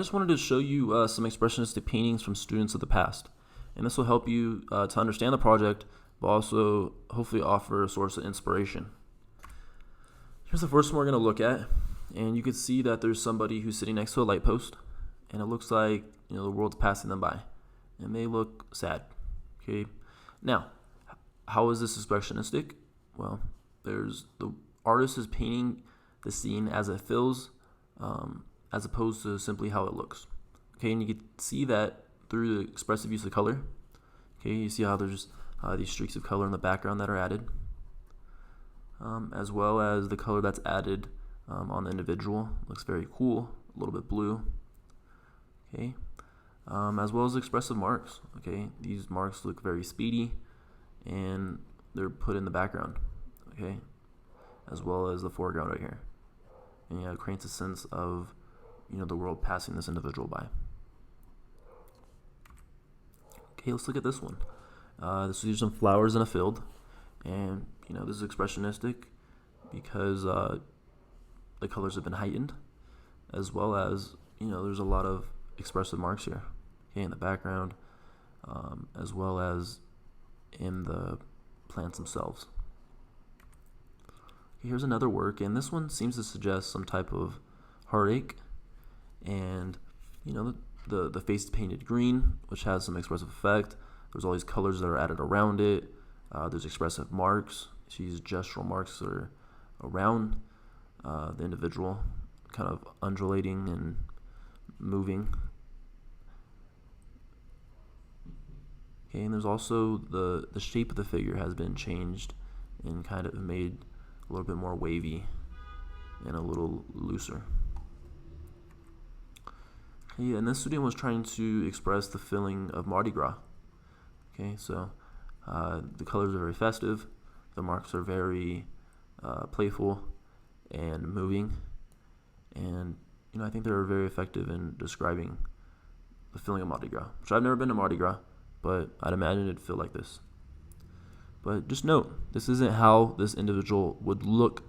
just wanted to show you some expressionistic paintings from students of the past. And this will help you to understand the project, but also hopefully offer a source of inspiration. Here's the first one we're going to look at. And you can see that there's somebody who's sitting next to a light post. And it looks like the world's passing them by. And they look sad. Okay. Now, how is this expressionistic? Well, the artist is painting the scene as it feels, as opposed to simply how it looks. Okay, and you can see that through the expressive use of color. Okay, you see how there's these streaks of color in the background that are added, as well as the color that's added on the individual. Looks very cool, a little bit blue. Okay, as well as expressive marks. Okay, these marks look very speedy, and they're put in the background. Okay, as well as the foreground right here, and it creates a sense of the world passing this individual by. Okay, let's look at this one. These are some flowers in a field, and this is expressionistic because the colors have been heightened, as well as there's a lot of expressive marks here, okay, in the background, as well as in the plants themselves. Okay, here's another work, and this one seems to suggest some type of heartache, and the face is painted green, which has some expressive effect. There's all these colors that are added around it. There's expressive marks. She uses gestural marks that are around the individual, kind of undulating and moving. Okay, and there's also the shape of the figure has been changed and kind of made a little bit more wavy and a little looser. Okay, and this student was trying to express the feeling of Mardi Gras. Okay, so the colors are very festive, the marks are very playful and moving, and I think they're very effective in describing the feeling of Mardi Gras, which I've never been to Mardi Gras, but I'd imagine it'd feel like this. But just note, this isn't how this individual would look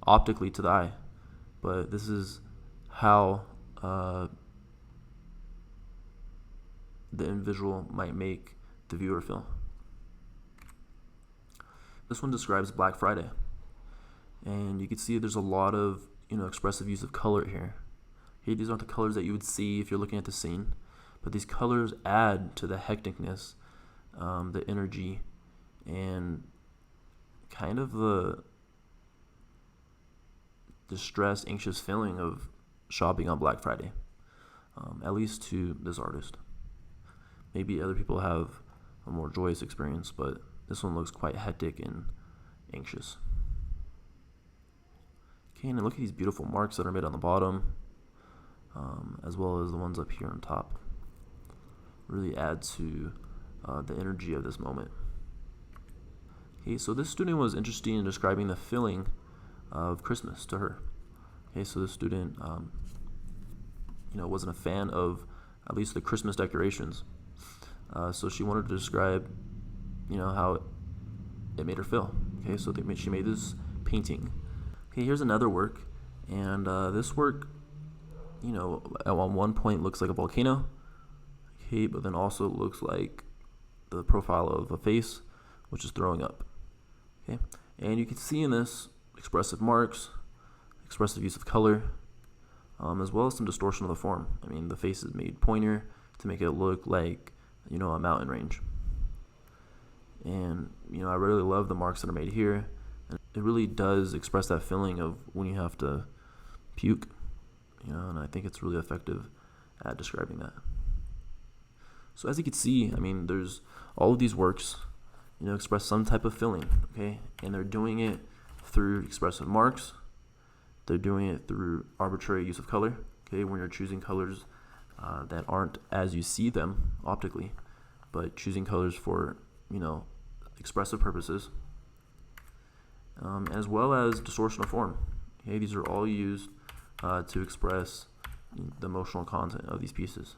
optically to the eye, but this is how the individual might make the viewer feel. This one describes Black Friday, and you can see there's a lot of expressive use of color here. Okay, these aren't the colors that you would see if you're looking at the scene, but these colors add to the hecticness, the energy, and kind of the distressed, anxious feeling of shopping on Black Friday, at least to this artist. Maybe other people have a more joyous experience, but this one looks quite hectic and anxious. Okay, and look at these beautiful marks that are made on the bottom, as well as the ones up here on top. Really add to the energy of this moment. Okay, so this student was interested in describing the feeling of Christmas to her. Okay, so this student, wasn't a fan of at least the Christmas decorations. So she wanted to describe, how it made her feel. Okay, so she made this painting. Okay, here's another work, and this work, at one point looks like a volcano. Okay, but then also looks like the profile of a face, which is throwing up. Okay, and you can see in this expressive marks, expressive use of color, as well as some distortion of the form. I mean, the face is made pointier to make it look like a mountain range. And I really love the marks that are made here, and it really does express that feeling of when you have to puke, and I think it's really effective at describing that. So as you can see, there's all of these works express some type of feeling, okay, and they're doing it through expressive marks. They're doing it through arbitrary use of color, okay, when you're choosing colors that aren't as you see them optically, but choosing colors for expressive purposes, as well as distortion of form. Okay, these are all used to express the emotional content of these pieces.